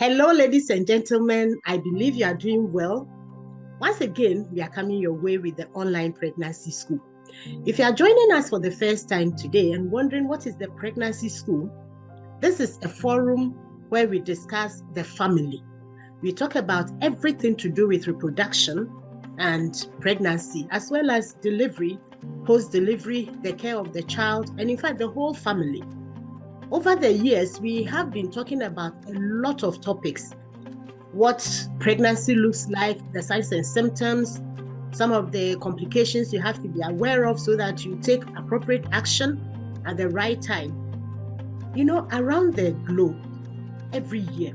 Hello, ladies and gentlemen. I believe you are doing well. Once again, we are coming your way with the online pregnancy school. If you are joining us for the first time today and wondering what is the pregnancy school, this is a forum where we discuss the family. We talk about everything to do with reproduction and pregnancy, as well as delivery, post-delivery, the care of the child, and in fact, the whole family. Over the years, we have been talking about a lot of topics. What pregnancy looks like, the signs and symptoms, some of the complications you have to be aware of so that you take appropriate action at the right time. You know, around the globe, every year,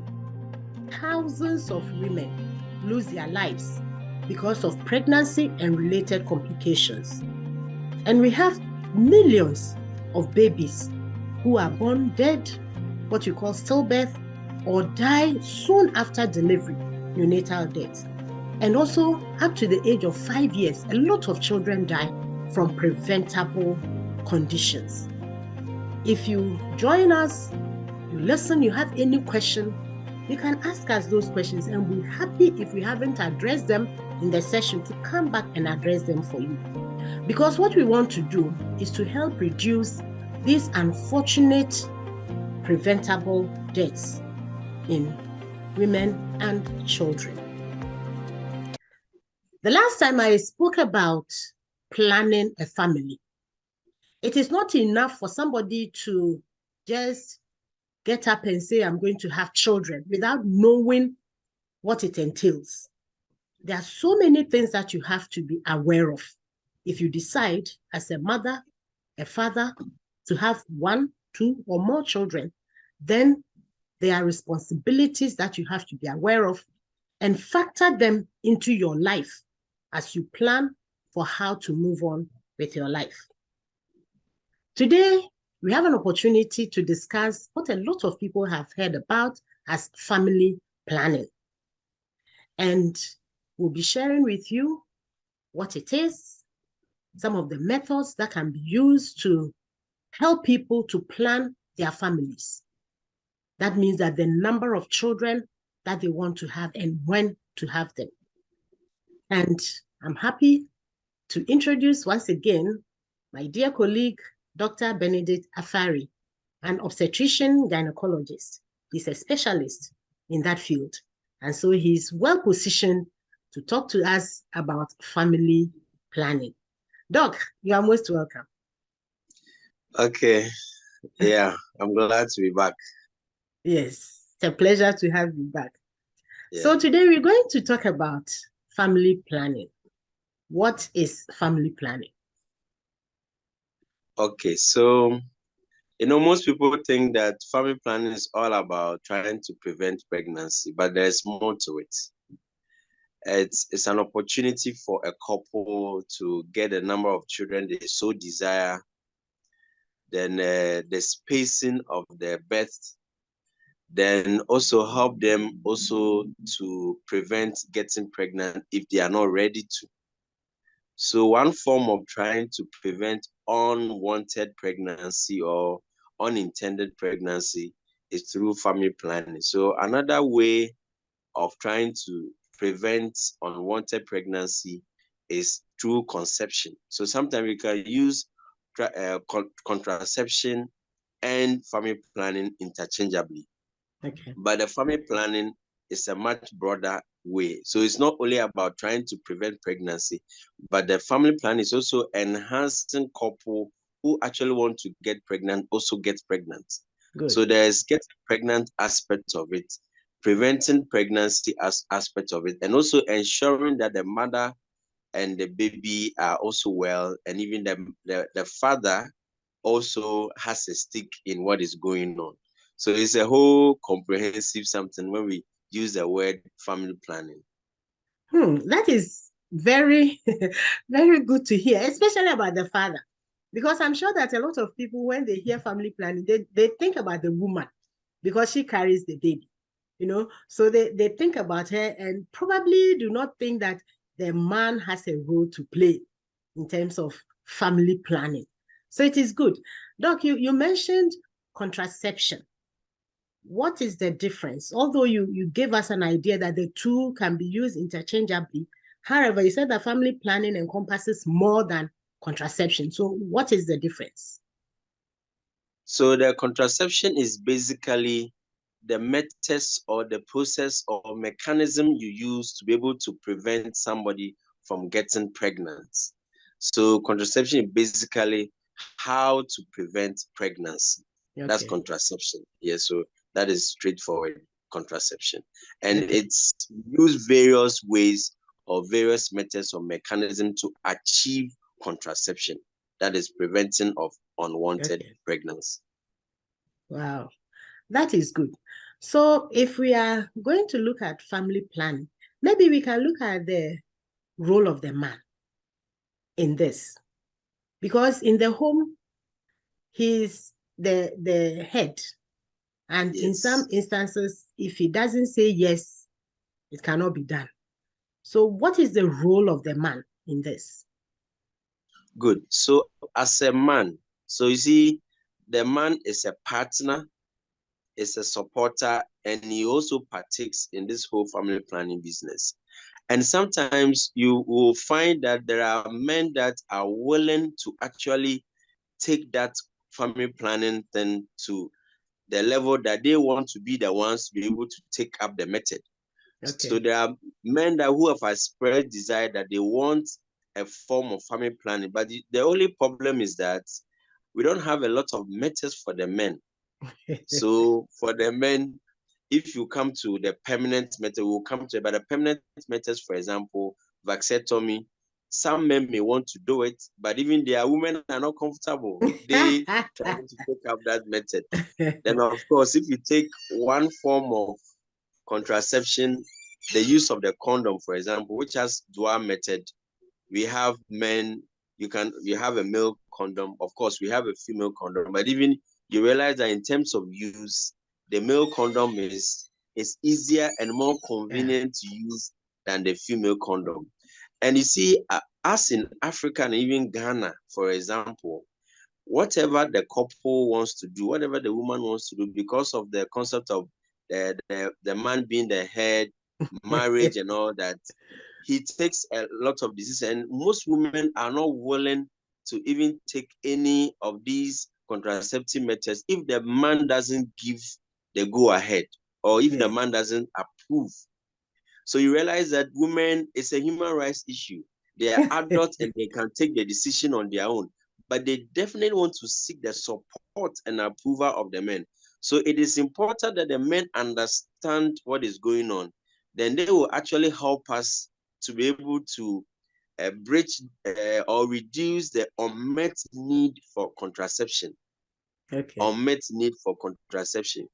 thousands of women lose their lives because of pregnancy and related complications. And we have millions of babies who are born dead, what you call stillbirth, or die soon after delivery, neonatal death. And also, up to the age of 5 years, a lot of children die from preventable conditions. If you join us, you listen, you have any question, you can ask us those questions, and we're happy if we haven't addressed them in the session to come back and address them for you. Because what we want to do is to help reduce these unfortunate preventable deaths in women and children. The last time I spoke about planning a family, it is not enough for somebody to just get up and say, I'm going to have children without knowing what it entails. There are so many things that you have to be aware of. If you decide as a mother, a father, to have 1, 2, or more children, then there are responsibilities that you have to be aware of and factor them into your life as you plan for how to move on with your life. Today, we have an opportunity to discuss what a lot of people have heard about as family planning. And we'll be sharing with you what it is, some of the methods that can be used to help people to plan their families. That means that the number of children that they want to have and when to have them. And I'm happy to introduce once again my dear colleague, Dr. Benedict Afari, an obstetrician gynecologist. He's a specialist in that field. And so he's well positioned to talk to us about family planning. Doc, you are most welcome. Okay. Yeah, I'm glad to be back. Yes, it's a pleasure to have you back. Yeah. So today we're going to talk about family planning. What is family planning? Okay, so most people think that family planning is all about trying to prevent pregnancy, but there's more to it. It's an opportunity for a couple to get a number of children they so desire. Then the spacing of their birth, then also help them also to prevent getting pregnant if they are not ready to. So one form of trying to prevent unwanted pregnancy or unintended pregnancy is through family planning. So another way of trying to prevent unwanted pregnancy is through conception. So sometimes we can use contraception and family planning interchangeably. Okay. But the family planning is a much broader way. So it's not only about trying to prevent pregnancy, but the family plan is also enhancing couple who actually want to get pregnant also get pregnant. Good. So there's getting pregnant aspect of it, preventing pregnancy aspect of it, and also ensuring that the mother and the baby are also well, and even the father also has a stake in what is going on. So it's a whole comprehensive something when we use the word family planning. That is very, very good to hear, especially about the father. Because I'm sure that a lot of people, when they hear family planning, they think about the woman because she carries the baby, So they think about her and probably do not think that the man has a role to play in terms of family planning. So it is good. Doc, you mentioned contraception. what is the difference? Although you gave us an idea that the two can be used interchangeably, however, you said that family planning encompasses more than contraception. So what is the difference? So the contraception is basically the methods or the process or mechanism you use to be able to prevent somebody from getting pregnant. So contraception is basically how to prevent pregnancy. That's Okay. contraception. Yeah, so that is straightforward contraception. And Okay. it's used various ways or various methods or mechanism to achieve contraception. That is preventing of unwanted Okay. pregnancy. Wow. That is good. So if we are going to look at family planning, maybe we can look at the role of the man in this. Because in the home, he's the head. And in some Yes. instances, if he doesn't say yes, it cannot be done. So what is the role of the man in this? Good. So as a man, so you see, the man is a partner, is a supporter, and he also partakes in this whole family planning business. And sometimes you will find that there are men that are willing to actually take that family planning thing to the level that they want to be the ones to be able to take up the method. So Okay. there are men that who have expressed desire that they want a form of family planning, but the only problem is that we don't have a lot of methods for the men. So for the men, if you come to the permanent method, we'll come to it. But the permanent methods, for example, vasectomy, some men may want to do it, but even their women are not comfortable. They trying to take up that method. Then, of course, if you take one form of contraception, the use of the condom, for example, which has dual method, we have men, you have a male condom, of course, we have a female condom, but even you realize that in terms of use, the male condom is easier and more Yeah. convenient to use than the female condom. And you see, us in Africa and even Ghana, for example, whatever the couple wants to do, whatever the woman wants to do, because of the concept of the man being the head, marriage and all that, he takes a lot of decisions. And most women are not willing to even take any of these contraceptive methods if the man doesn't give the go ahead or if the Yeah. man doesn't approve. So you realize that women, it's a human rights issue. They are adults and they can take the decision on their own, but they definitely want to seek the support and approval of the men. So it is important that the men understand what is going on. Then they will actually help us to be able to bridge or reduce the unmet need for contraception. Okay. Unmet need for contraception.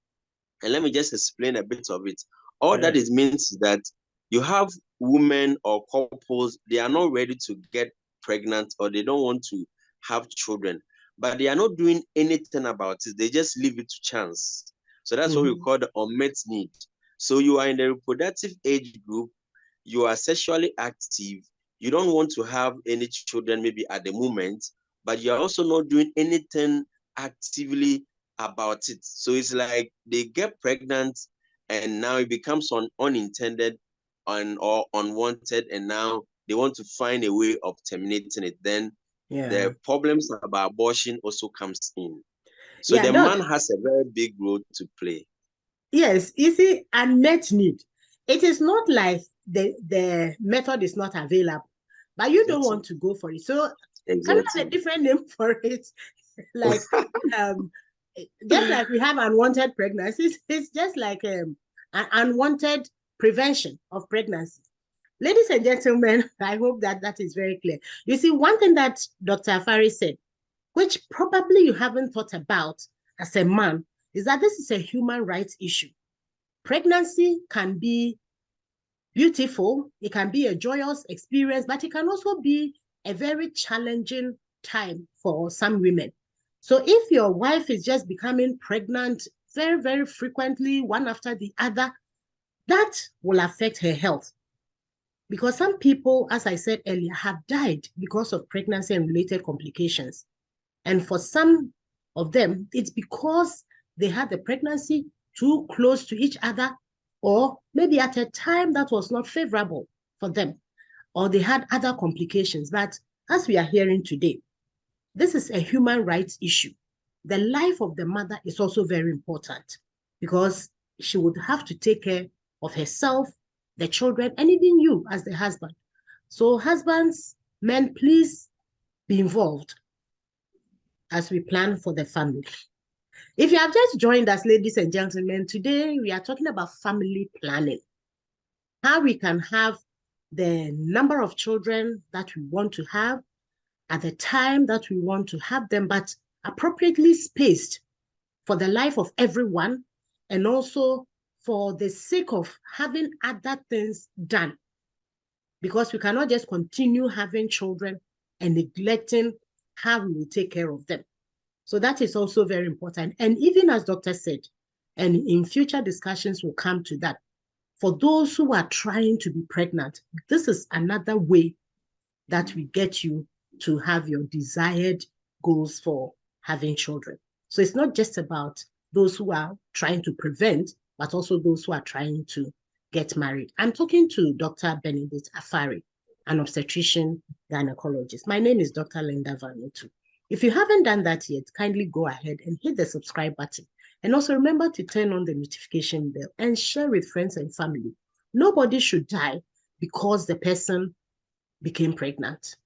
And let me just explain a bit of it. All All that right. it means is that you have women or couples, they are not ready to get pregnant or they don't want to have children, but they are not doing anything about it. They just leave it to chance. So that's what we Mhm. call the unmet need. So you are in the reproductive age group, you are sexually active, you don't want to have any children maybe at the moment, but you're also not doing anything actively about it. So it's like they get pregnant and now it becomes unintended or unwanted, and now they want to find a way of terminating it. Then Yeah. the problems about abortion also comes in. So Yeah, the Doc. man has a very big role to play. Yes, you see, unmet need. It is not like the method is not available, but you don't want Exactly. to go for it. So can we have a Exactly. different name for it? Like um just like we have unwanted pregnancies, it's just like an unwanted prevention of pregnancy. Ladies and gentlemen, I hope that that is very clear. You see, one thing that Dr. Afari said, which probably you haven't thought about as a man, is that this is a human rights issue. Pregnancy can be beautiful, it can be a joyous experience, but it can also be a very challenging time for some women. So if your wife is just becoming pregnant very, very frequently, one after the other, that will affect her health. Because some people, as I said earlier, have died because of pregnancy and related complications. And for some of them, it's because they had the pregnancy too close to each other, or maybe at a time that was not favorable for them, or they had other complications. But as we are hearing today, this is a human rights issue. The life of the mother is also very important because she would have to take care of herself, the children, and even you as the husband. So husbands, men, please be involved as we plan for the family. If you have just joined us, ladies and gentlemen, today we are talking about family planning. How we can have the number of children that we want to have at the time that we want to have them, but appropriately spaced for the life of everyone, and also for the sake of having other things done. Because we cannot just continue having children and neglecting how we will take care of them. So that is also very important. And even as Dr. said, and in future discussions will come to that, for those who are trying to be pregnant, this is another way that we get you to have your desired goals for having children. So it's not just about those who are trying to prevent, but also those who are trying to get married. I'm talking to Dr. Benedict Afari, an obstetrician gynecologist. My name is Dr. Linda Vanutu. If you haven't done that yet, kindly go ahead and hit the subscribe button. And also remember to turn on the notification bell and share with friends and family. Nobody should die because the person became pregnant.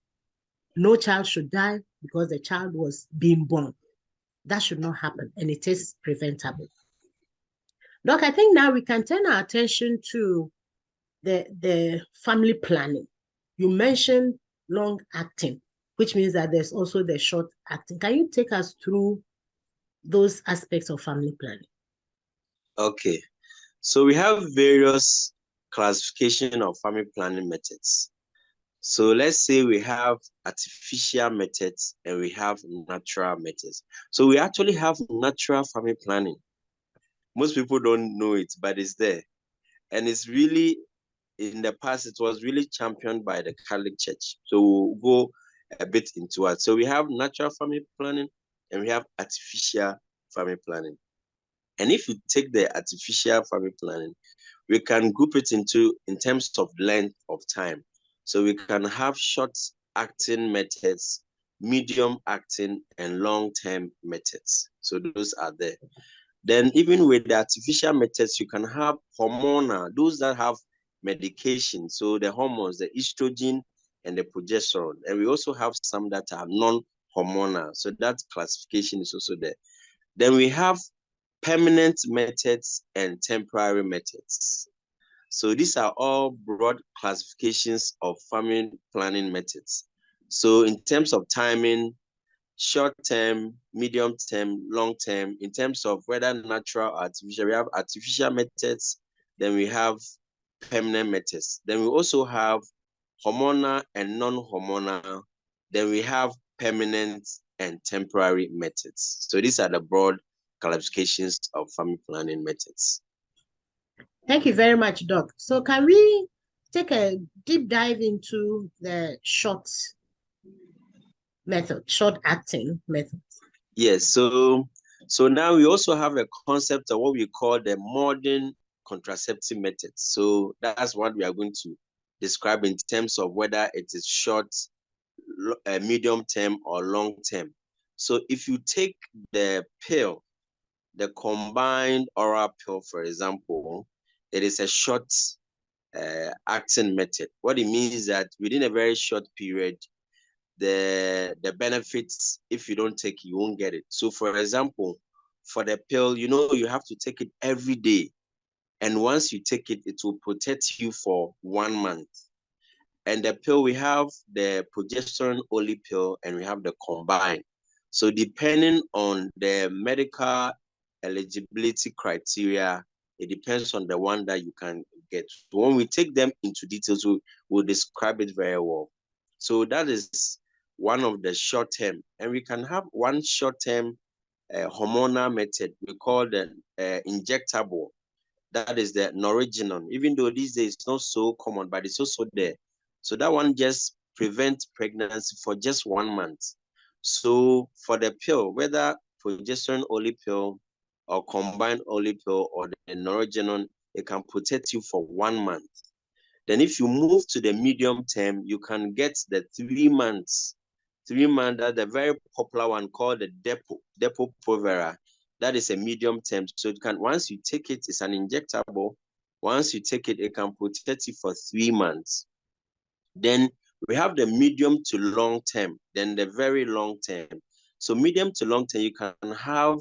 No child should die because the child was being born. That should not happen, and it is preventable. Doc, I think now we can turn our attention to the family planning. You mentioned long acting, which means that there's also the short acting. Can you take us through those aspects of family planning? Okay, so we have various classification of family planning methods. So let's say we have artificial methods and we have natural methods. So we actually have natural family planning. Most people don't know it, but it's there. And it's really, in the past, it was really championed by the Catholic Church. So we'll go a bit into it. So we have natural family planning and we have artificial family planning. And if you take the artificial family planning, we can group it into in terms of length of time. So we can have short acting methods, medium acting, and long-term methods. So those are there. Then even with the artificial methods, you can have hormonal, those that have medication. So the hormones, the estrogen and the progesterone. And we also have some that are non-hormonal. So that classification is also there. Then we have permanent methods and temporary methods. So these are all broad classifications of family planning methods. So in terms of timing, short term, medium term, long term, in terms of whether natural or artificial, we have artificial methods, then we have permanent methods. Then we also have hormonal and non-hormonal. Then we have permanent and temporary methods. So these are the broad classifications of family planning methods. Thank you very much, Doc. So can we take a deep dive into the short method, short acting method? Yes, so now we also have a concept of what we call the modern contraceptive methods. So that's what we are going to describe in terms of whether it is short, medium term, or long term. So if you take the pill, the combined oral pill, for example, it is a short acting method. What it means is that within a very short period, the benefits, if you don't take it, you won't get it. So for example, for the pill, you have to take it every day. And once you take it, it will protect you for 1 month. And the pill, we have the progesterone only pill and we have the combined. So depending on the medical eligibility criteria, it depends on the one that you can get. So when we take them into details, we'll describe it very well. So that is one of the short term. And we can have one short term hormonal method we call the injectable. That is the Norwegian. Even though these days it's not so common, but it's also there. So that one just prevents pregnancy for just 1 month. So for the pill, whether progesterone only pill or combined only pill or the Norogenon, it can protect you for 1 month. Then if you move to the medium term, you can get the 3 months. 3 months, that's a very popular one called the Depo-Provera. That is a medium term. So it can, once you take it, it's an injectable. Once you take it, it can protect you for 3 months. Then we have the medium to long term, then the very long term. So medium to long term, you can have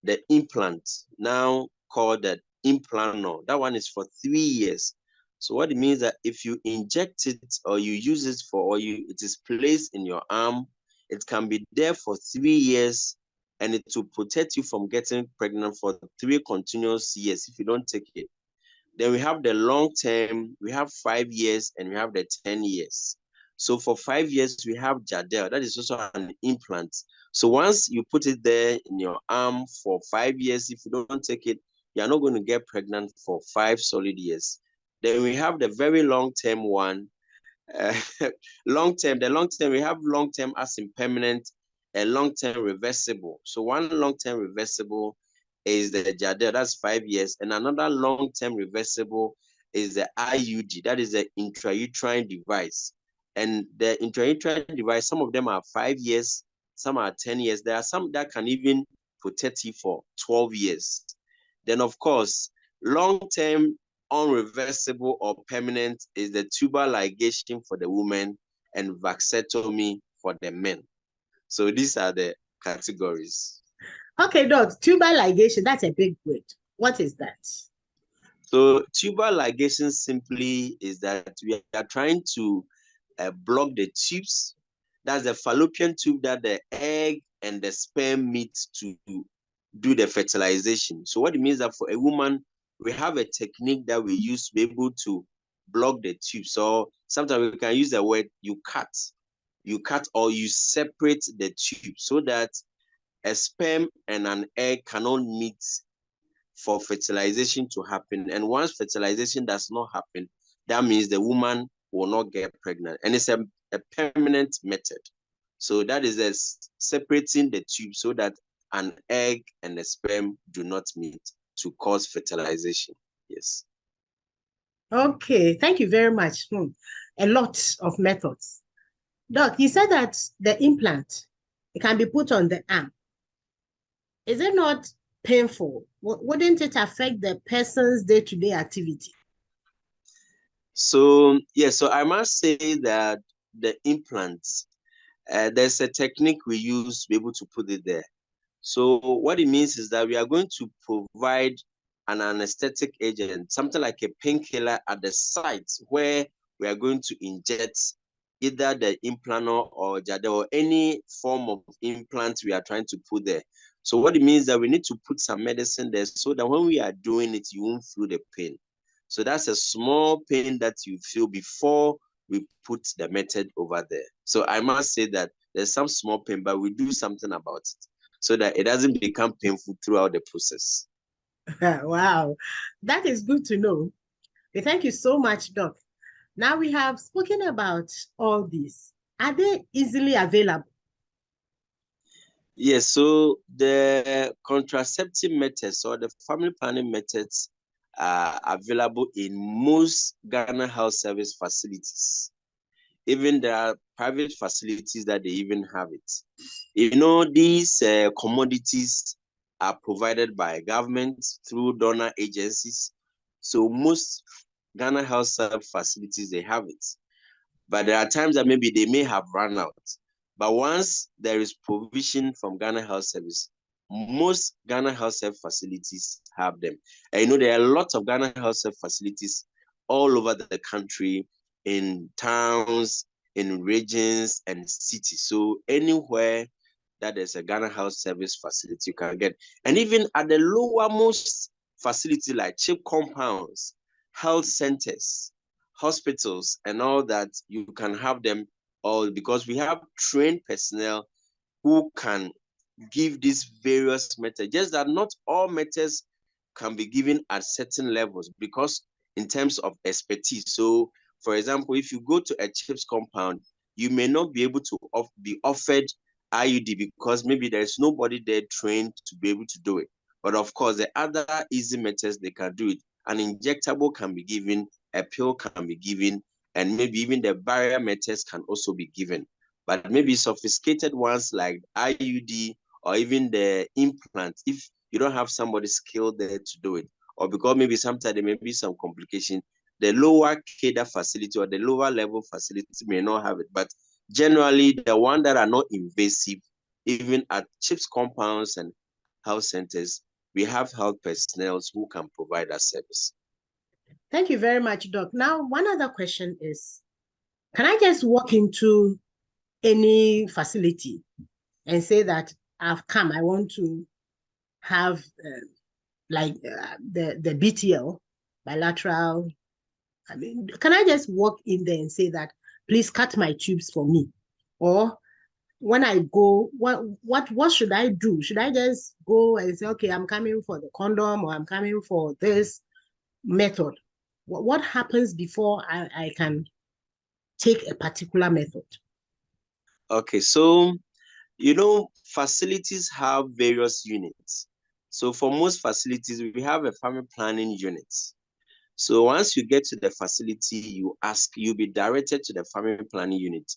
the implant, now called the Implanor. That one is for 3 years. So what it means that if you inject it or you use it for, it is placed in your arm, it can be there for 3 years and it will protect you from getting pregnant for 3 continuous years if you don't take it. Then we have the long term, we have 5 years and we have the 10 years. So for 5 years, we have Jadelle. That is also an implant. So once you put it there in your arm for 5 years, if you don't take it, you're not going to get pregnant for 5 solid years. Then we have the very long-term one. The long term, we have long-term as in permanent and long-term reversible. So one long-term reversible is the Jadelle, that's 5 years. And another long-term reversible is the IUD, that is the intrauterine device. And the intrauterine device, some of them are 5 years, some are 10 years. There are some that can even protect you for 12 years. Then, of course, long-term unreversible or permanent is the tubal ligation for the woman and vasectomy for the men. So these are the categories. Okay, Doc, tubal ligation, that's a big word. What is that? So tubal ligation simply is that we are trying to block the tubes. That's the fallopian tube that the egg and the sperm meet to do the fertilization. So what it means that for a woman, we have a technique that we use to be able to block the tube. So sometimes we can use the word you cut or you separate the tube so that a sperm and an egg cannot meet for fertilization to happen. And once fertilization does not happen, that means the woman will not get pregnant. And it's a permanent method. So that is separating the tube so that an egg and a sperm do not meet to cause fertilization. Yes. Okay, thank you very much. A lot of methods. Doc, you said that the implant, it can be put on the arm. Is it not painful? Wouldn't it affect the person's day-to-day activity? So, yeah, so I must say that the implants, there's a technique we use to be able to put it there. So what it means is that we are going to provide an anesthetic agent, something like a painkiller at the site where we are going to inject either the Implanor or Jadelle or any form of implant we are trying to put there. So what it means is that we need to put some medicine there so that when we are doing it, you won't feel the pain. So that's a small pain that you feel before we put the method over there. So I must say that there's some small pain, but we do something about it so that it doesn't become painful throughout the process. Wow, that is good to know. Thank you so much, Doc. Now we have spoken about all these. Are they easily available? Yes, so the contraceptive methods or the family planning methods are available in most Ghana Health Service facilities. Even there are private facilities that they even have it. You know, these commodities are provided by government through donor agencies. So most Ghana Health Service facilities, they have it. But there are times that maybe they may have run out. But once there is provision from Ghana Health Service, most Ghana Health Service facilities have them. And you know, there are lots of Ghana Health Service facilities all over the country, in towns, in regions, and cities. So anywhere that there's a Ghana Health Service facility, you can get. And even at the lowermost facility like CHIP compounds, health centers, hospitals, and all that, you can have them all because we have trained personnel who can give these various methods. Just that not all methods can be given at certain levels because in terms of expertise. So, for example, if you go to a CHIPS compound, you may not be able to be offered IUD because maybe there's nobody there trained to be able to do it. But of course, the other easy methods they can do it. An injectable can be given, a pill can be given, and maybe even the barrier methods can also be given. But maybe sophisticated ones like IUD or even the implant, if you don't have somebody skilled there to do it, or because maybe sometimes there may be some complication, the lower cadre facility or the lower level facility may not have it. But generally, the ones that are not invasive, even at CHIPS compounds and health centers, we have health personnel who can provide that service. Thank you very much, Doc. Now, one other question is, can I just walk into any facility and say that I've come, I want to have the BTL, bilateral? I mean, can I just walk in there and say that, please cut my tubes for me? Or when I go, what should I do? Should I just go and say, okay, I'm coming for the condom, or I'm coming for this method? What happens before I can take a particular method? Okay, so facilities have various units. So for most facilities, we have a family planning unit. So once you get to the facility, you'll be directed to the family planning unit.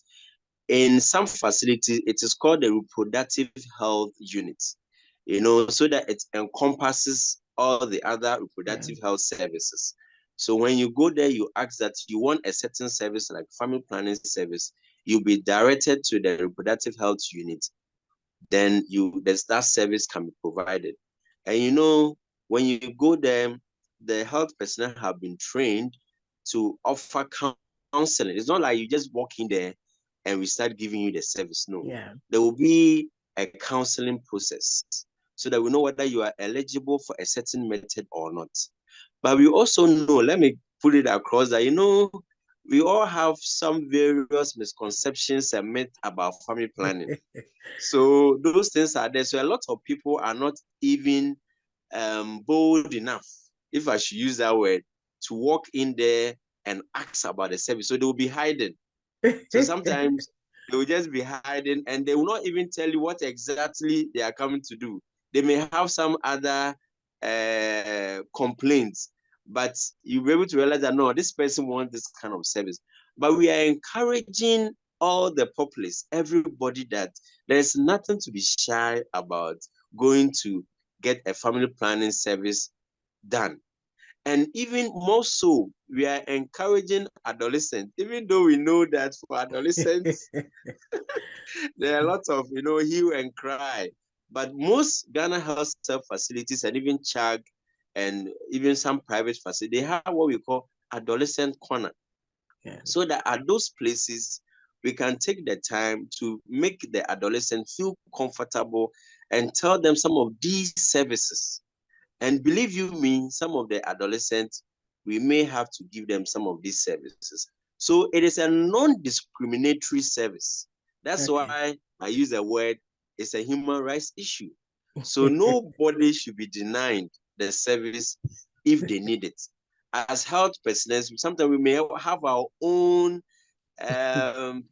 In some facilities, it is called the reproductive health unit, so that it encompasses all the other reproductive health services. So when you go there, you ask that you want a certain service like family planning service, you'll be directed to the reproductive health unit. Then that service can be provided. And when you go there, the health personnel have been trained to offer counseling. It's not like you just walk in there and we start giving you the service. No, there will be a counseling process so that we know whether you are eligible for a certain method or not. But we also know, let me put it across that, we all have some various misconceptions and myths about family planning. So those things are there. So a lot of people are not even bold enough, if I should use that word, to walk in there and ask about the service. So they will be hiding. So sometimes they will just be hiding and they will not even tell you what exactly they are coming to do. They may have some other complaints, but you'll be able to realize that, no, this person wants this kind of service. But we are encouraging all the populace, everybody, that there's nothing to be shy about going to get a family planning service done. And even more so, we are encouraging adolescents, even though we know that for adolescents, there are lots of, hue and cry. But most Ghana Health facilities and even CHAG and even some private facilities, they have what we call adolescent corner. So that at those places, we can take the time to make the adolescent feel comfortable and tell them some of these services. And believe you me, some of the adolescents, we may have to give them some of these services. So it is a non-discriminatory service. That's why I use the word, it's a human rights issue. So nobody should be denied the service if they need it. As health personnel, sometimes we may have our own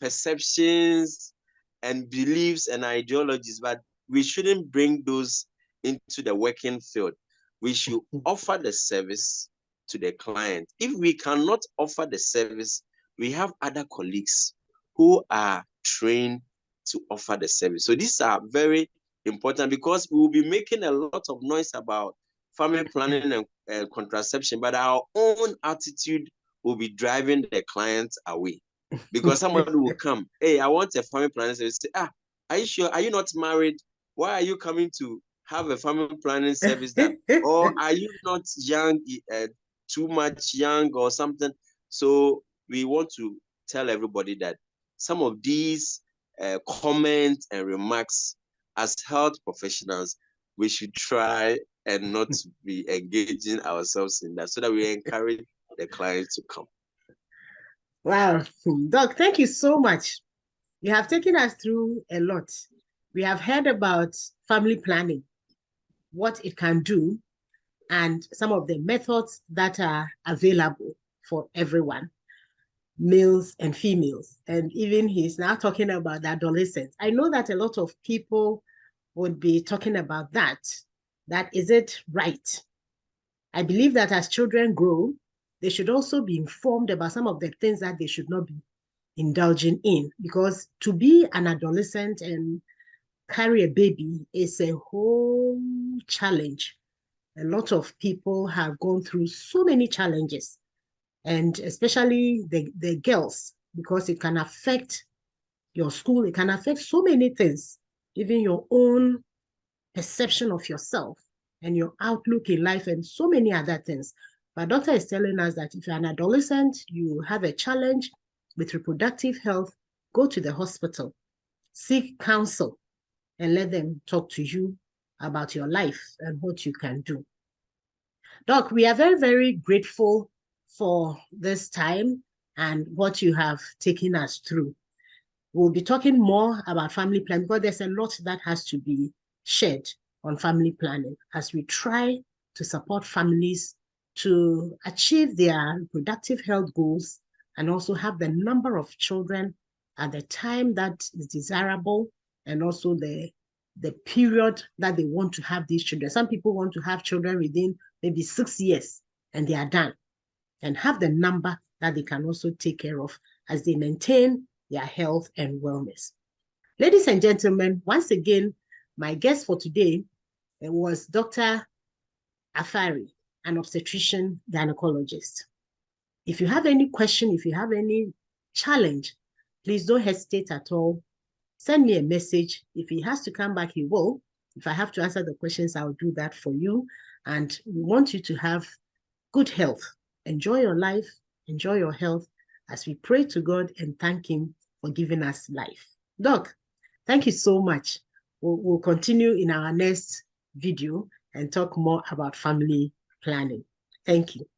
perceptions and beliefs and ideologies, but we shouldn't bring those into the working field. We should offer the service to the client. If we cannot offer the service, we have other colleagues who are trained to offer the service. So these are very important because we will be making a lot of noise about family planning and contraception, but our own attitude will be driving the clients away. Because somebody will come, hey, I want a family planning service. Say, are you sure? Are you not married? Why are you coming to have a family planning service done? Or are you not young, too much young or something? So we want to tell everybody that some of these comments and remarks as health professionals, we should try and not be engaging ourselves in that so that we encourage the clients to come. Wow, Doc, thank you so much. You have taken us through a lot. We have heard about family planning, what it can do, and some of the methods that are available for everyone, males and females. And even he's now talking about the adolescents. I know that a lot of people would be talking about that. that is it right? I believe that as children grow, they should also be informed about some of the things that they should not be indulging in, because to be an adolescent and carry a baby is a whole challenge. A lot of people have gone through so many challenges, and especially the girls, because it can affect your school, it can affect so many things, even your own perception of yourself and your outlook in life and so many other things. But doctor is telling us that if you're an adolescent, you have a challenge with reproductive health, go to the hospital, seek counsel, and let them talk to you about your life and what you can do. Doc, we are very, very grateful for this time and what you have taken us through. We'll be talking more about family planning because there's a lot that has to be shared on family planning as we try to support families to achieve their reproductive health goals and also have the number of children at the time that is desirable, and also the period that they want to have these children. Some people want to have children within maybe 6 years and they are done, and have the number that they can also take care of as they maintain their health and wellness. Ladies and gentlemen, once again, my guest for today was Dr. Afari, an obstetrician gynecologist. If you have any question, if you have any challenge, please don't hesitate at all. Send me a message. If he has to come back, he will. If I have to answer the questions, I'll do that for you. And we want you to have good health. Enjoy your life, enjoy your health as we pray to God and thank him for giving us life. Doc, thank you so much. We'll continue in our next video and talk more about family planning. Thank you.